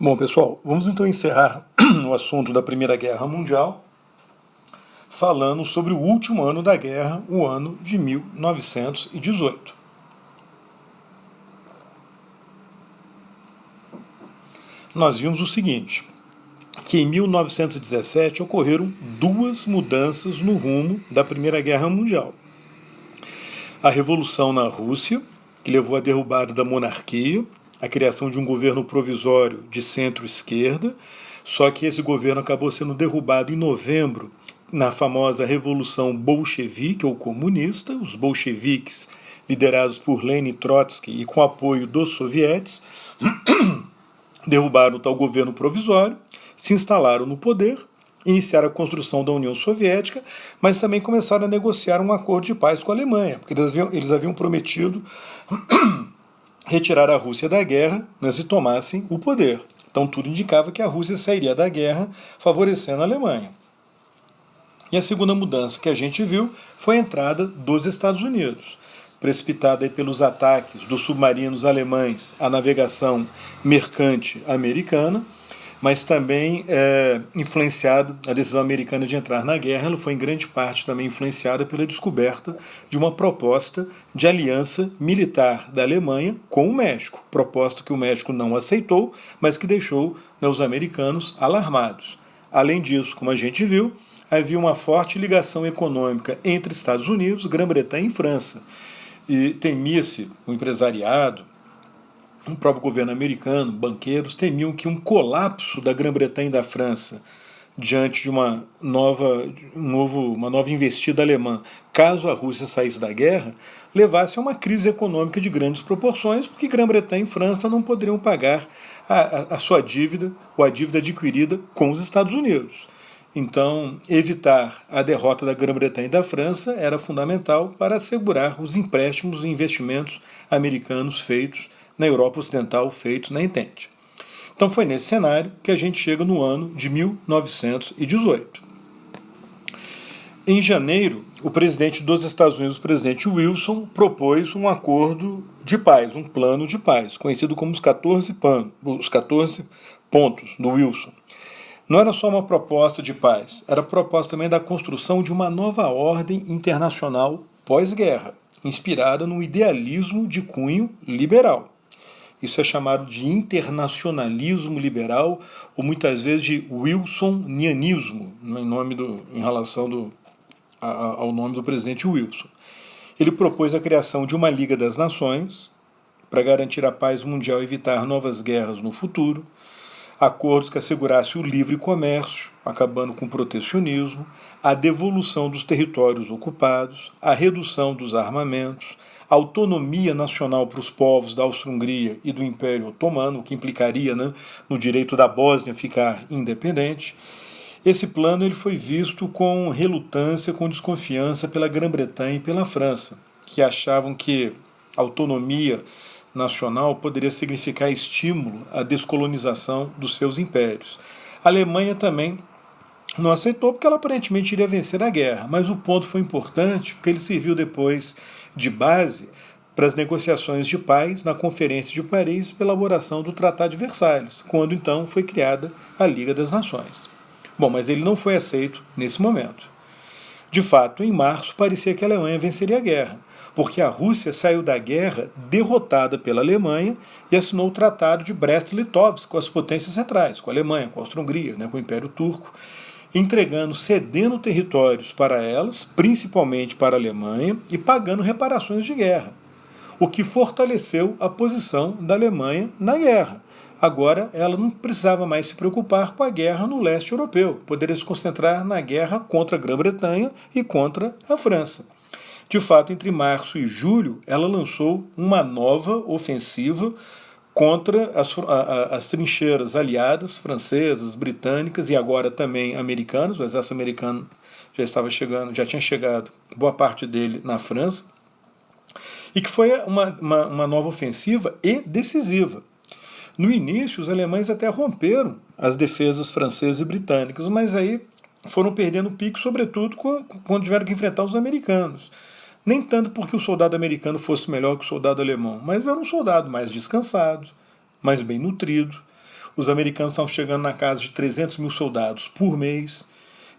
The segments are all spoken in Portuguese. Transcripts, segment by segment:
Bom, pessoal, vamos então encerrar o assunto da Primeira Guerra Mundial falando sobre o último ano da guerra, o ano de 1918. Nós vimos o seguinte, que em 1917 ocorreram duas mudanças no rumo da Primeira Guerra Mundial. A Revolução na Rússia, que levou à derrubada da monarquia, a criação de um governo provisório de centro-esquerda, só que esse governo acabou sendo derrubado em novembro na famosa Revolução Bolchevique ou comunista, os bolcheviques, liderados por Lenin Trotsky e com apoio dos sovietes, derrubaram o tal governo provisório, se instalaram no poder, iniciaram a construção da União Soviética, mas também começaram a negociar um acordo de paz com a Alemanha, porque eles haviam prometido retirar a Rússia da guerra, né, se tomassem o poder. Então tudo indicava que a Rússia sairia da guerra, favorecendo a Alemanha. E a segunda mudança que a gente viu foi a entrada dos Estados Unidos, precipitada aí pelos ataques dos submarinos alemães à navegação mercante americana, mas também influenciada, a decisão americana de entrar na guerra, ela foi em grande parte também influenciada pela descoberta de uma proposta de aliança militar da Alemanha com o México, proposta que o México não aceitou, mas que deixou, né, os americanos alarmados. Além disso, como a gente viu, havia uma forte ligação econômica entre Estados Unidos, Grã-Bretanha e França. E temia-se o empresariado, o próprio governo americano, banqueiros, temiam que um colapso da Grã-Bretanha e da França diante de uma nova investida alemã, caso a Rússia saísse da guerra, levasse a uma crise econômica de grandes proporções, porque Grã-Bretanha e França não poderiam pagar a sua dívida, ou a dívida adquirida com os Estados Unidos. Então, evitar a derrota da Grã-Bretanha e da França era fundamental para assegurar os empréstimos e investimentos americanos feitos na Europa Ocidental, feitos na Entente. Então foi nesse cenário que a gente chega no ano de 1918. Em janeiro, o presidente dos Estados Unidos, o presidente Wilson, propôs um acordo de paz, um plano de paz, conhecido como os 14 pontos do Wilson. Não era só uma proposta de paz, era a proposta também da construção de uma nova ordem internacional pós-guerra, inspirada no idealismo de cunho liberal. Isso é chamado de internacionalismo liberal, ou muitas vezes de wilsonianismo, em relação ao nome do presidente Wilson. Ele propôs a criação de uma Liga das Nações para garantir a paz mundial e evitar novas guerras no futuro, acordos que assegurassem o livre comércio, acabando com o protecionismo, a devolução dos territórios ocupados, a redução dos armamentos, a autonomia nacional para os povos da Áustria-Hungria e do Império Otomano, o que implicaria, né, no direito da Bósnia ficar independente. Esse plano ele foi visto com relutância, com desconfiança pela Grã-Bretanha e pela França, que achavam que a autonomia nacional poderia significar estímulo à descolonização dos seus impérios. A Alemanha também não aceitou porque ela aparentemente iria vencer a guerra, mas o ponto foi importante porque ele serviu depois de base para as negociações de paz na Conferência de Paris pela elaboração do Tratado de Versalhes, quando então foi criada a Liga das Nações. Bom, mas ele não foi aceito nesse momento. De fato, em março parecia que a Alemanha venceria a guerra, porque a Rússia saiu da guerra derrotada pela Alemanha e assinou o Tratado de Brest-Litovsk com as potências centrais, com a Alemanha, com a Áustria-Hungria, né, com o Império Turco, cedendo territórios para elas, principalmente para a Alemanha, e pagando reparações de guerra, o que fortaleceu a posição da Alemanha na guerra. Agora, ela não precisava mais se preocupar com a guerra no leste europeu, poderia se concentrar na guerra contra a Grã-Bretanha e contra a França. De fato, entre março e julho, ela lançou uma nova ofensiva contra as trincheiras aliadas, francesas, britânicas e agora também americanas. O exército americano já tinha chegado, boa parte dele na França, e que foi uma nova ofensiva e decisiva. No início, os alemães até romperam as defesas francesas e britânicas, mas aí foram perdendo pique, sobretudo quando tiveram que enfrentar os americanos. Nem tanto porque o soldado americano fosse melhor que o soldado alemão, mas era um soldado mais descansado, mais bem nutrido. Os americanos estavam chegando na casa de 300 mil soldados por mês.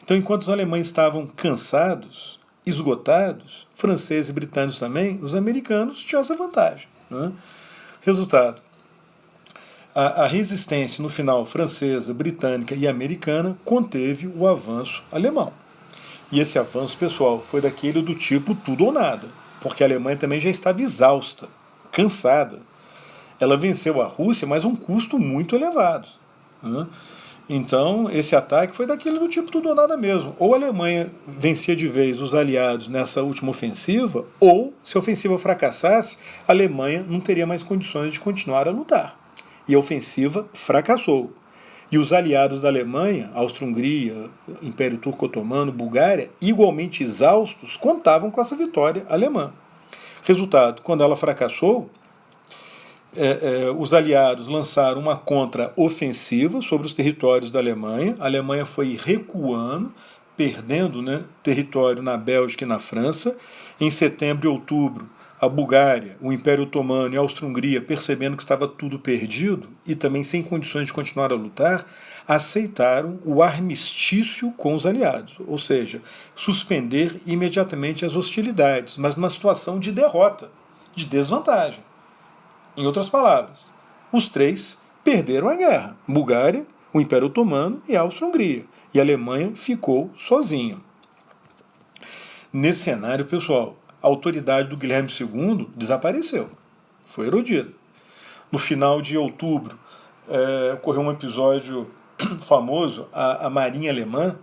Então, enquanto os alemães estavam cansados, esgotados, franceses e britânicos também, os americanos tinham essa vantagem. Né? Resultado, a resistência, no final, francesa, britânica e americana, conteve o avanço alemão. E esse avanço, pessoal, foi daquele do tipo tudo ou nada, porque a Alemanha também já estava exausta, cansada. Ela venceu a Rússia, mas a um custo muito elevado. Né? Então, esse ataque foi daquele do tipo tudo ou nada mesmo. Ou a Alemanha vencia de vez os aliados nessa última ofensiva, ou, se a ofensiva fracassasse, a Alemanha não teria mais condições de continuar a lutar. E a ofensiva fracassou. E os aliados da Alemanha, Áustria-Hungria, Império Turco-Otomano, Bulgária, igualmente exaustos, contavam com essa vitória alemã. Resultado, quando ela fracassou, os aliados lançaram uma contra-ofensiva sobre os territórios da Alemanha. A Alemanha foi recuando, perdendo, né, território na Bélgica e na França. Em setembro e outubro, a Bulgária, o Império Otomano e a Áustria-Hungria, percebendo que estava tudo perdido e também sem condições de continuar a lutar, aceitaram o armistício com os aliados, ou seja, suspender imediatamente as hostilidades, mas numa situação de derrota, de desvantagem. Em outras palavras, os três perderam a guerra: Bulgária, o Império Otomano e a Áustria-Hungria. E a Alemanha ficou sozinha. Nesse cenário, pessoal, a autoridade do Guilherme II desapareceu, foi erodida. No final de outubro, ocorreu um episódio famoso, a Marinha Alemã,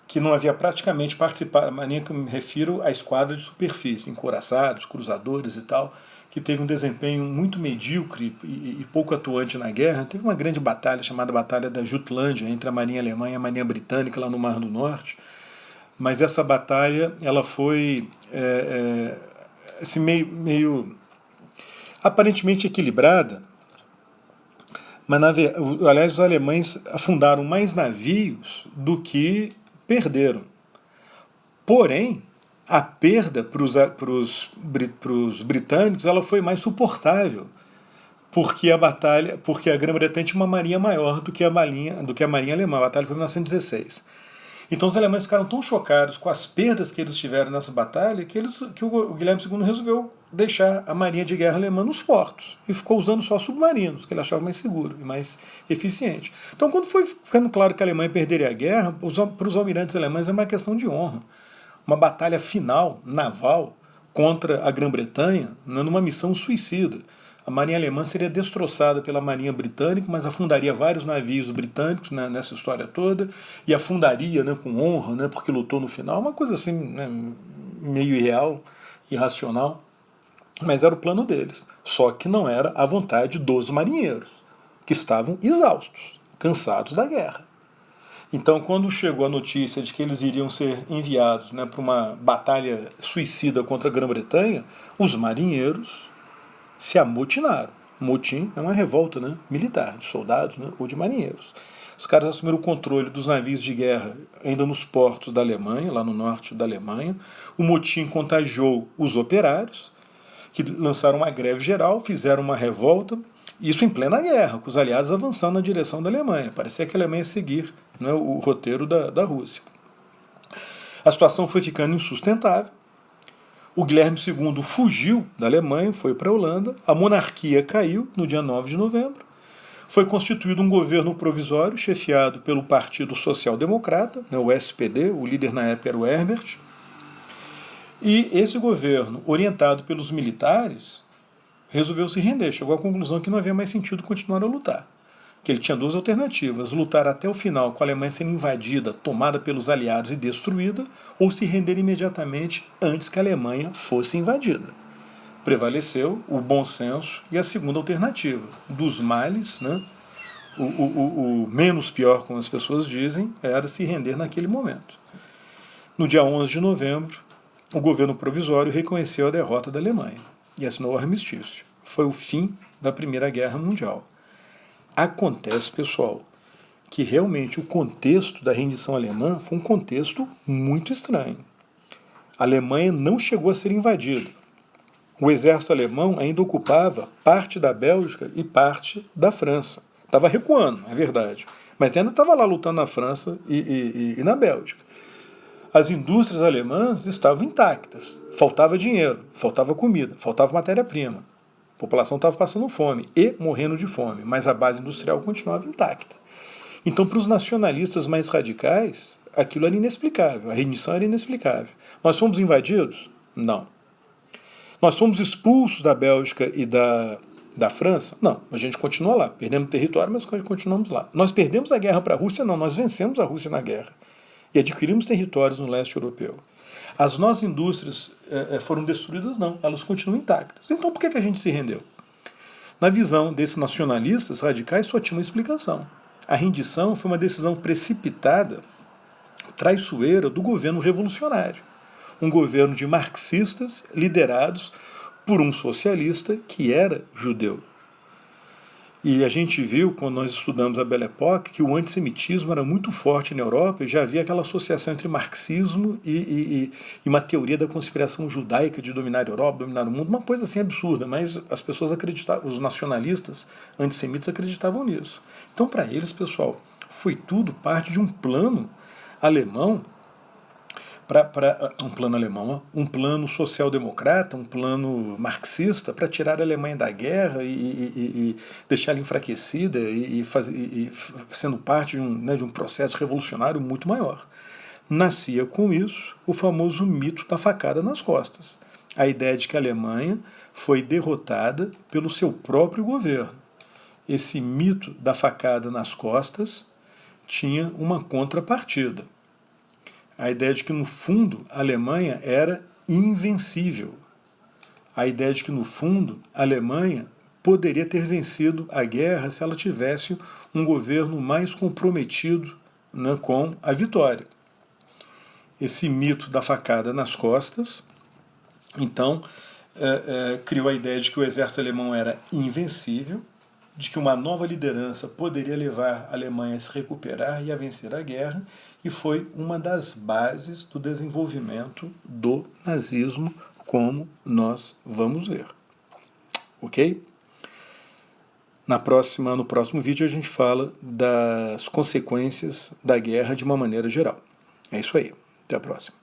que não havia praticamente participado, a Marinha que eu me refiro à esquadra de superfície, encouraçados, cruzadores e tal, que teve um desempenho muito medíocre e pouco atuante na guerra. Teve uma grande batalha chamada Batalha da Jutlândia entre a Marinha Alemã e a Marinha Britânica lá no Mar do Norte. Mas essa batalha ela foi assim, meio aparentemente equilibrada, mas aliás os alemães afundaram mais navios do que perderam. Porém, a perda para os britânicos ela foi mais suportável, porque a Grã-Bretanha tinha uma marinha maior do que a marinha alemã. A batalha foi em 1916. Então os alemães ficaram tão chocados com as perdas que eles tiveram nessa batalha que o Guilherme II resolveu deixar a marinha de guerra alemã nos portos e ficou usando só submarinos, que ele achava mais seguro e mais eficiente. Então, quando foi ficando claro que a Alemanha perderia a guerra, para os almirantes alemães é uma questão de honra. Uma batalha final, naval, contra a Grã-Bretanha, numa missão suicida. A marinha alemã seria destroçada pela marinha britânica, mas afundaria vários navios britânicos, né, nessa história toda, e afundaria, né, com honra, né, porque lutou no final. Uma coisa assim, né, meio irreal, irracional, mas era o plano deles. Só que não era a vontade dos marinheiros, que estavam exaustos, cansados da guerra. Então, quando chegou a notícia de que eles iriam ser enviados, né, para uma batalha suicida contra a Grã-Bretanha, os marinheiros se amotinaram. Motim é uma revolta, né, militar, de soldados, né, ou de marinheiros. Os caras assumiram o controle dos navios de guerra ainda nos portos da Alemanha, lá no norte da Alemanha. O motim contagiou os operários, que lançaram uma greve geral, fizeram uma revolta, isso em plena guerra, com os aliados avançando na direção da Alemanha. Parecia que a Alemanha ia seguir, né, o roteiro da Rússia. A situação foi ficando insustentável. O Guilherme II fugiu da Alemanha, foi para a Holanda, a monarquia caiu no dia 9 de novembro, foi constituído um governo provisório chefiado pelo Partido Social Democrata, né, o SPD, o líder na época era o Herbert, e esse governo, orientado pelos militares, resolveu se render, chegou à conclusão que não havia mais sentido continuar a lutar, que ele tinha duas alternativas: lutar até o final com a Alemanha sendo invadida, tomada pelos aliados e destruída, ou se render imediatamente antes que a Alemanha fosse invadida. Prevaleceu o bom senso e a segunda alternativa, dos males, né, o menos pior, como as pessoas dizem, era se render naquele momento. No dia 11 de novembro, o governo provisório reconheceu a derrota da Alemanha e assinou o armistício. Foi o fim da Primeira Guerra Mundial. Acontece, pessoal, que realmente o contexto da rendição alemã foi um contexto muito estranho. A Alemanha não chegou a ser invadida. O exército alemão ainda ocupava parte da Bélgica e parte da França, Estava recuando, é verdade. Mas ainda estava lá lutando na França e na Bélgica. As indústrias alemãs estavam intactas. Faltava dinheiro, faltava comida, faltava matéria-prima. A população estava passando fome e morrendo de fome, mas a base industrial continuava intacta. Então, para os nacionalistas mais radicais, aquilo era inexplicável, a rendição era inexplicável. Nós fomos invadidos? Não. Nós fomos expulsos da Bélgica e da França? Não, a gente continua lá. Perdemos território, mas continuamos lá. Nós perdemos a guerra para a Rússia? Não, nós vencemos a Rússia na guerra e adquirimos territórios no leste europeu. As nossas indústrias foram destruídas? Não, elas continuam intactas. Então por que a gente se rendeu? Na visão desses nacionalistas radicais só tinha uma explicação. A rendição foi uma decisão precipitada, traiçoeira do governo revolucionário. Um governo de marxistas liderados por um socialista que era judeu. E a gente viu, quando nós estudamos a Belle Époque, que o antissemitismo era muito forte na Europa e já havia aquela associação entre marxismo e uma teoria da conspiração judaica de dominar a Europa, dominar o mundo, uma coisa assim absurda, mas as pessoas acreditavam, os nacionalistas antissemitas acreditavam nisso. Então, para eles, pessoal, foi tudo parte de um plano alemão, um plano social-democrata, um plano marxista para tirar a Alemanha da guerra e deixá-la enfraquecida e sendo parte de um processo revolucionário muito maior. Nascia com isso o famoso mito da facada nas costas. A ideia de que a Alemanha foi derrotada pelo seu próprio governo. Esse mito da facada nas costas tinha uma contrapartida. A ideia de que, no fundo, a Alemanha era invencível. A ideia de que, no fundo, a Alemanha poderia ter vencido a guerra se ela tivesse um governo mais comprometido, né, com a vitória. Esse mito da facada nas costas, então, criou a ideia de que o exército alemão era invencível, de que uma nova liderança poderia levar a Alemanha a se recuperar e a vencer a guerra, e foi uma das bases do desenvolvimento do nazismo, como nós vamos ver. Ok? No próximo vídeo a gente fala das consequências da guerra de uma maneira geral. É isso aí. Até a próxima.